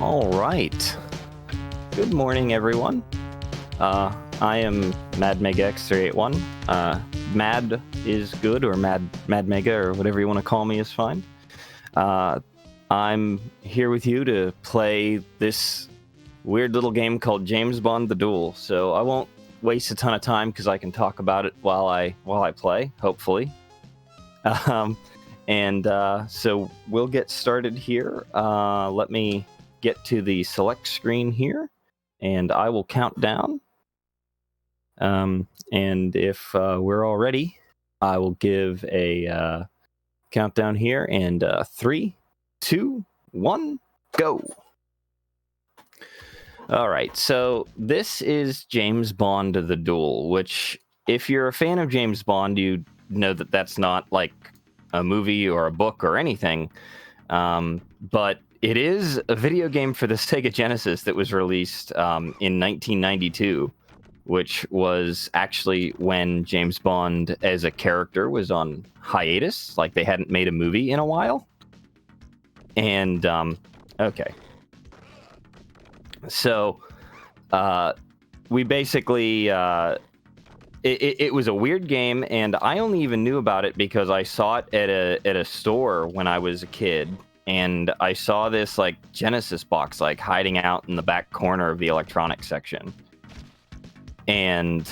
All right. Good morning, everyone. I am MadMegaX381. Mad is good, or MadMega, or whatever you want to call me is fine. I'm here with you to play this weird little game called James Bond: The Duel. So I won't waste a ton of time because I can talk about it while I play, hopefully. So we'll get started here. Let me get to the select screen here, and I will count down. And if we're all ready, I will give a countdown here, and 3, 2, 1, go. All right, so this is James Bond: The Duel, which, if you're a fan of James Bond, you know that that's not like a movie or a book or anything, but it is a video game for the Sega Genesis that was released in 1992, which was actually when James Bond as a character was on hiatus. Like, they hadn't made a movie in a while. And, okay. So, we basically, it was a weird game, and I only even knew about it because I saw it at a store when I was a kid. And I saw this like Genesis box like hiding out in the back corner of the electronics section. And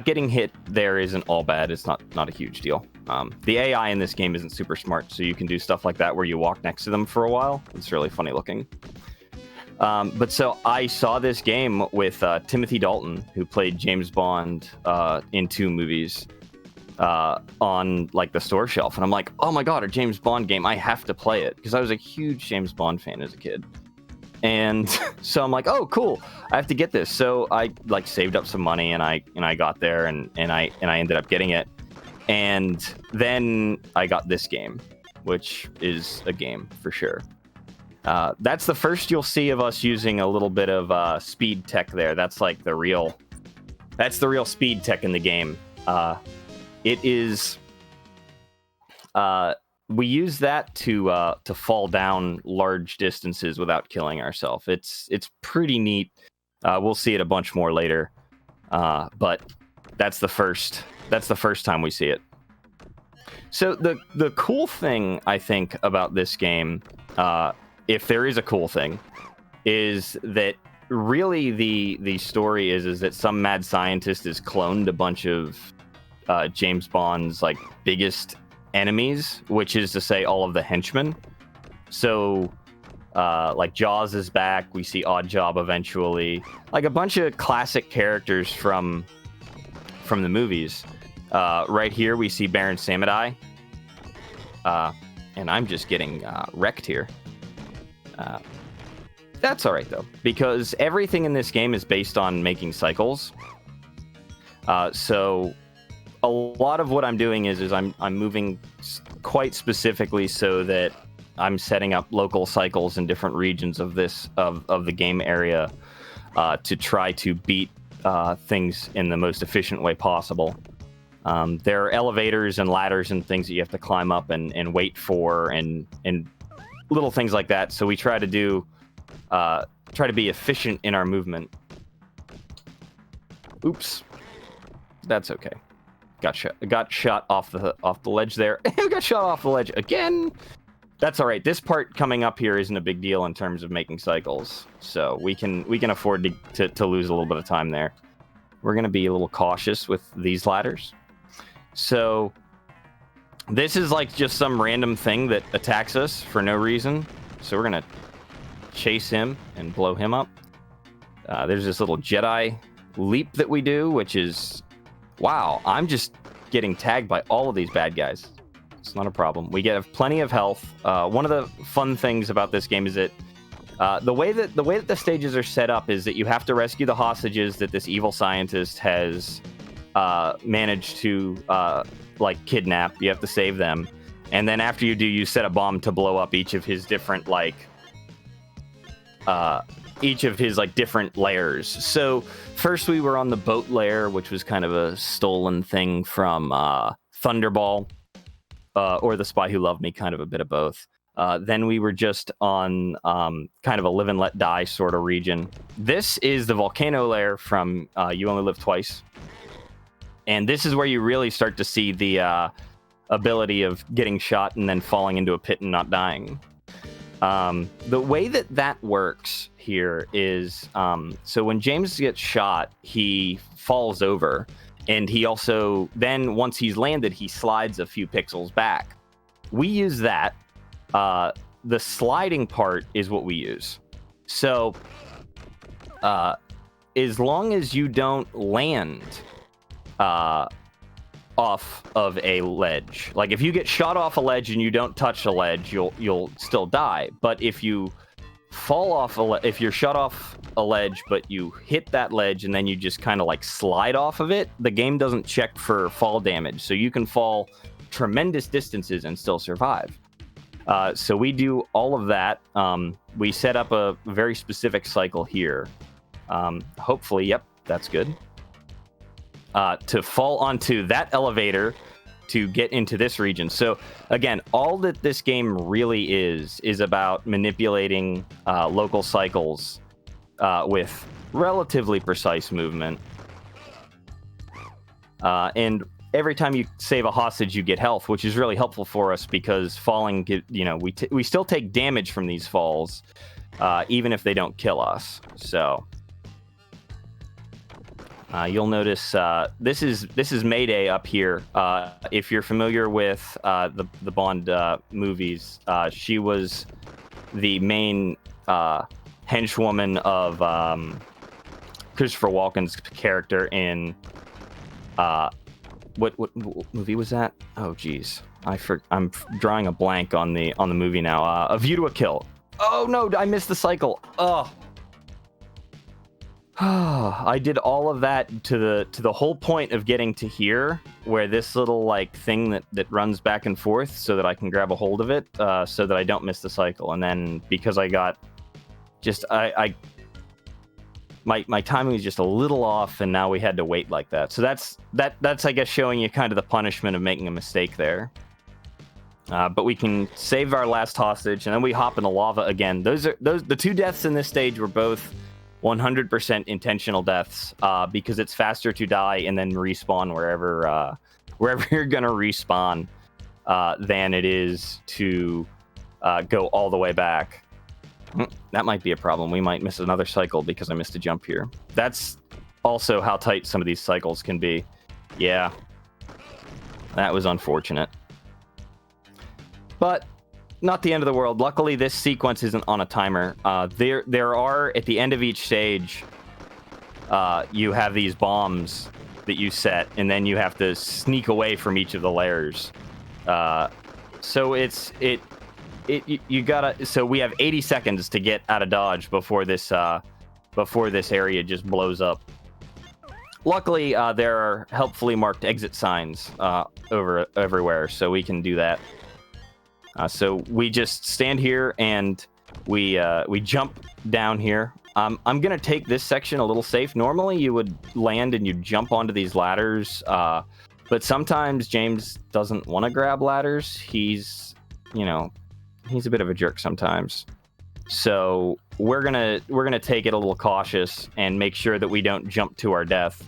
getting hit there isn't all bad. It's not a huge deal. The AI in this game isn't super smart, so you can do stuff like that where you walk next to them for a while. It's really funny looking. But so I saw this game with Timothy Dalton, who played James Bond in 2 movies, on like the store shelf, and I'm like, oh my god, a James Bond game, I have to play it, because I was a huge James Bond fan as a kid. And so I'm like, oh cool, I have to get this. So I like saved up some money, and I got there, and I ended up getting it. And then I got this game, which is a game for sure. That's the first you'll see of us using a little bit of speed tech there. That's like the real speed tech in the game. It is. We use that to fall down large distances without killing ourselves. It's pretty neat. We'll see it a bunch more later, but that's the first time we see it. So the cool thing, I think, about this game, if there is a cool thing, is that really the story is that some mad scientist has cloned a bunch of James Bond's like biggest enemies, which is to say all of the henchmen. So like Jaws is back, we see Oddjob eventually, like a bunch of classic characters from the movies. Right here we see Baron Samedi, and I'm just getting wrecked here. That's all right though, because everything in this game is based on making cycles. So a lot of what I'm doing is I'm moving quite specifically so that I'm setting up local cycles in different regions of the game area to try to beat things in the most efficient way possible. There are elevators and ladders and things that you have to climb up and wait for, and little things like that. So we try to be efficient in our movement. Oops, that's okay. Got shot off the ledge there. We got shot off the ledge again. That's all right. This part coming up here isn't a big deal in terms of making cycles, so we can afford to lose a little bit of time there. We're gonna be a little cautious with these ladders. So this is like just some random thing that attacks us for no reason. So we're gonna chase him and blow him up. There's this little Jedi leap that we do, which is, wow, I'm just getting tagged by all of these bad guys. It's not a problem. We get plenty of health. One of the fun things about this game is that the way that the stages are set up is that you have to rescue the hostages that this evil scientist has managed to like kidnap. You have to save them, and then after you do, you set a bomb to blow up each of his different different layers. So first we were on the boat layer, which was kind of a stolen thing from Thunderball, or The Spy Who Loved Me, kind of a bit of both. Then we were just on kind of a live and let die sort of region. This is the volcano lair from You Only Live Twice. And this is where you really start to see the ability of getting shot and then falling into a pit and not dying. The way that works here is, so when James gets shot, he falls over. And he also, then once he's landed, he slides a few pixels back. We use that. The sliding part is what we use. So, as long as you don't land off of a ledge, like if you get shot off a ledge and you don't touch a ledge, you'll still die. But if you fall off if you're shot off a ledge, but you hit that ledge and then you just kind of like slide off of it, the game doesn't check for fall damage, so you can fall tremendous distances and still survive. So we do all of that. We set up a very specific cycle here. Hopefully, yep, that's good. To fall onto that elevator to get into this region. So again, all that this game really is about manipulating local cycles with relatively precise movement. And every time you save a hostage, you get health, which is really helpful for us because falling, we still take damage from these falls, even if they don't kill us. So you'll notice this is Mayday up here. If you're familiar with the Bond movies, she was the main henchwoman of Christopher Walken's character in what movie was that? Oh geez, I'm drawing a blank on the movie now. A View to a Kill. Oh no, I missed the cycle. Oh. I did all of that to the whole point of getting to here, where this little like thing that runs back and forth, so that I can grab a hold of it, so that I don't miss the cycle. And then because I got just my timing was just a little off, and now we had to wait like that. So that's I guess showing you kind of the punishment of making a mistake there. But we can save our last hostage, and then we hop in the lava again. The two deaths in this stage were both 100% intentional deaths, because it's faster to die and then respawn wherever you're gonna respawn, than it is to go all the way back. That might be a problem. We might miss another cycle because I missed a jump here. That's also how tight some of these cycles can be. Yeah, that was unfortunate, but not the end of the world. Luckily, this sequence isn't on a timer. There are, at the end of each stage, you have these bombs that you set, and then you have to sneak away from each of the layers. So you gotta. So we have 80 seconds to get out of dodge before this area just blows up. Luckily, there are helpfully marked exit signs everywhere, so we can do that. So we just stand here and we jump down here. I'm gonna take this section a little safe. Normally you would land and you jump onto these ladders, but sometimes James doesn't want to grab ladders. He's a bit of a jerk sometimes. So we're gonna take it a little cautious and make sure that we don't jump to our death,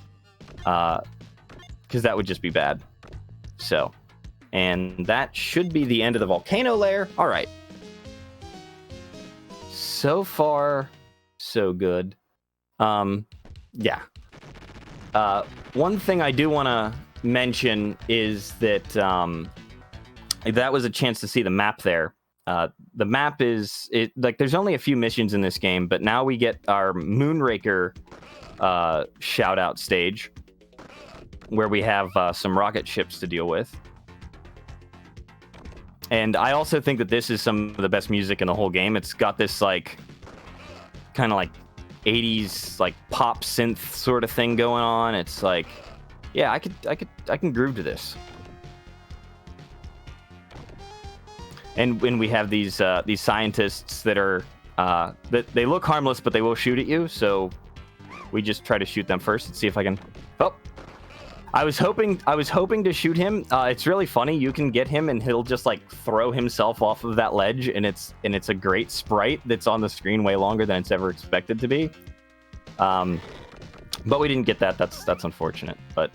because that would just be bad. So. And that should be the end of the volcano layer. All right. So far, so good. Yeah. One thing I do want to mention is that that was a chance to see the map there. The map is there's only a few missions in this game, but now we get our Moonraker shout out stage, where we have some rocket ships to deal with. And I also think that this is some of the best music in the whole game. It's got this like kind of like 80s like pop synth sort of thing going on. It's like, yeah, I can groove to this. And when we have these scientists that are that they look harmless, but they will shoot at you. So we just try to shoot them first and see if I can. Oh, I was hoping to shoot him. It's really funny. You can get him and he'll just like throw himself off of that ledge, and it's a great sprite that's on the screen way longer than it's ever expected to be. But we didn't get that. That's unfortunate. But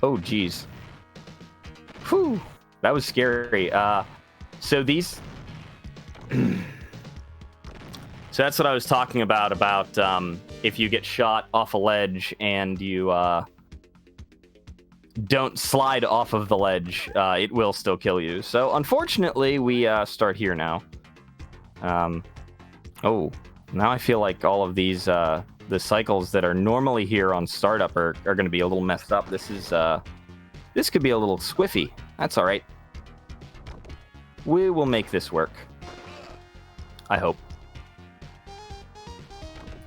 oh geez, whew, that was scary. So these. So that's what I was talking about if you get shot off a ledge and you don't slide off of the ledge, it will still kill you. So unfortunately, we start here now. Oh, now I feel like all of these the cycles that are normally here on startup are going to be a little messed up. This could be a little squiffy. That's all right. We will make this work. I hope.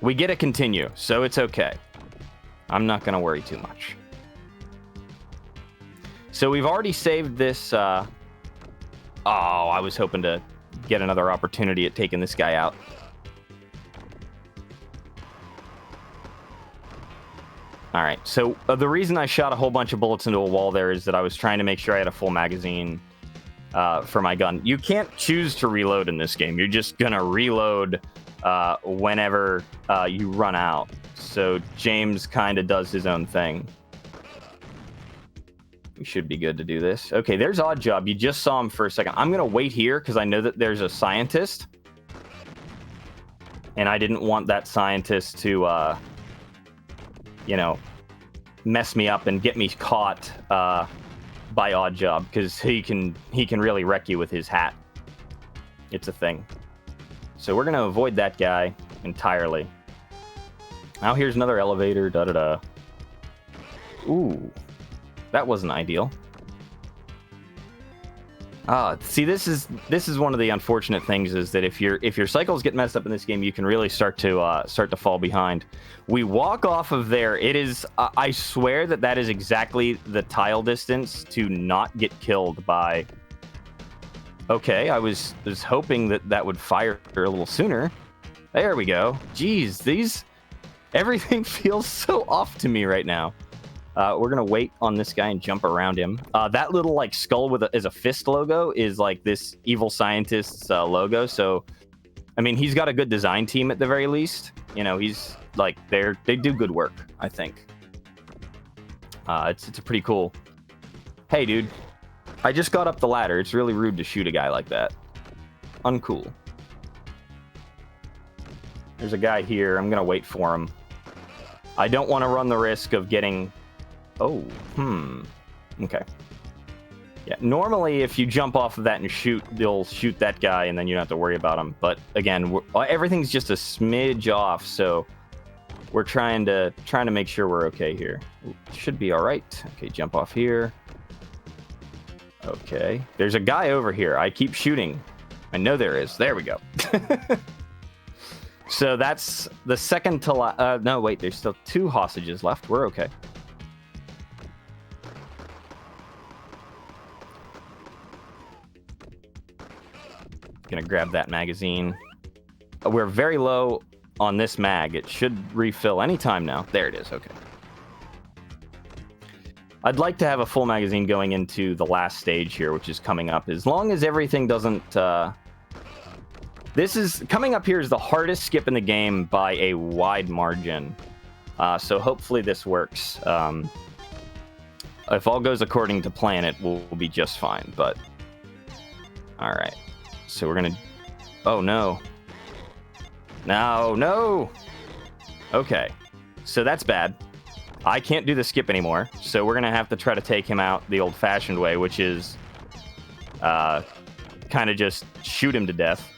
We get a continue, so it's okay. I'm not going to worry too much. So we've already saved this. Oh, I was hoping to get another opportunity at taking this guy out. All right, so the reason I shot a whole bunch of bullets into a wall there is that I was trying to make sure I had a full magazine for my gun. You can't choose to reload in this game. You're just going to reload whenever you run out. So James kind of does his own thing. We should be good to do this. Okay, there's Oddjob. You just saw him for a second. I'm going to wait here because I know that there's a scientist. And I didn't want that scientist to, you know, mess me up and get me caught by Oddjob, because he can really wreck you with his hat. It's a thing. So we're going to avoid that guy entirely. Now here's another elevator. Da-da-da. Ooh. That wasn't ideal. See, this is one of the unfortunate things, is that if your cycles get messed up in this game, you can really start to fall behind. We walk off of there. It is I swear that is exactly the tile distance to not get killed by. Okay, I was hoping that would fire a little sooner. There we go. Jeez, everything feels so off to me right now. We're gonna wait on this guy and jump around him. That little like skull as a fist logo is like this evil scientist's logo. So, I mean, he's got a good design team at the very least. You know, he's like they do good work. I think. It's a pretty cool. Hey, dude, I just got up the ladder. It's really rude to shoot a guy like that. Uncool. There's a guy here. I'm gonna wait for him. I don't want to run the risk of getting. Oh, okay. Yeah, normally if you jump off of that and shoot, they'll shoot that guy and then you don't have to worry about him. But again, everything's just a smidge off, so we're trying to make sure we're okay here. Should be all right. Okay, jump off here. Okay, there's a guy over here. I keep shooting. I know there is. There we go. So that's the second to no, wait, there's still 2 hostages left. We're okay. Gonna grab that magazine. We're very low on this mag. It should refill anytime now. There it is. Okay. I'd like to have a full magazine going into the last stage here, which is coming up. As long as everything doesn't... This is... Coming up here is the hardest skip in the game by a wide margin. So hopefully this works. If all goes according to plan, it will be just fine, but... Alright. So we're gonna... Oh, no. No! Okay. So that's bad. I can't do the skip anymore, so we're gonna have to try to take him out the old-fashioned way, which is... kind of just shoot him to death.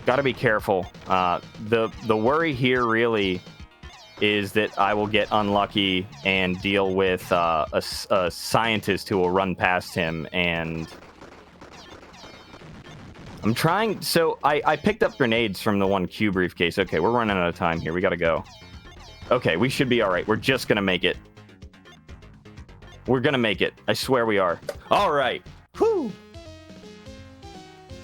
Gotta be careful. The worry here really is that I will get unlucky and deal with a scientist who will run past him, and I'm trying. So I picked up grenades from the 1Q briefcase. Okay, we're running out of time here. We gotta go. Okay, we should be all right. We're just gonna make it. We're gonna make it. I swear we are. All right. Whew.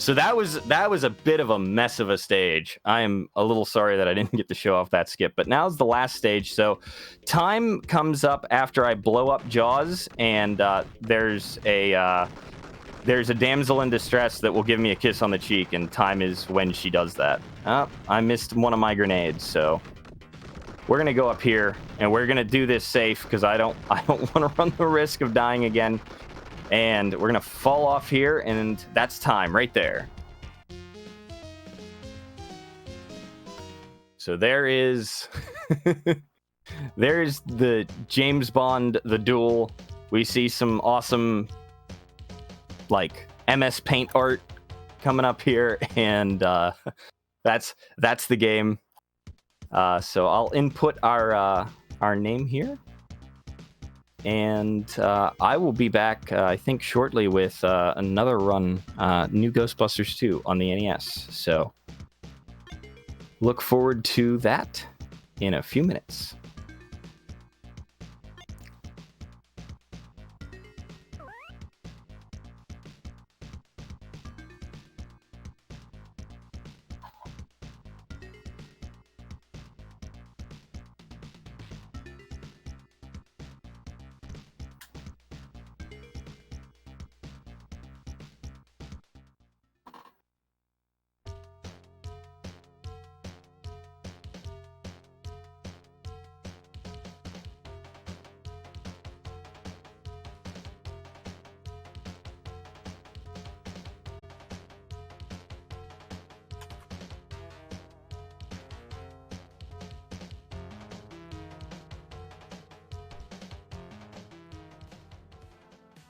So that was a bit of a mess of a stage. I am a little sorry that I didn't get to show off that skip, but now's the last stage. So time comes up after I blow up Jaws, and there's a damsel in distress that will give me a kiss on the cheek, and time is when she does that. I missed one of my grenades, so we're gonna go up here and we're gonna do this safe because I don't want to run the risk of dying again. And we're gonna fall off here, and that's time right there. So there is there's the James Bond, the Duel. We see some awesome like MS Paint art coming up here, and that's the game. So I'll input our name here. And I will be back, I think, shortly with another run, New Ghostbusters 2 on the NES. So look forward to that in a few minutes.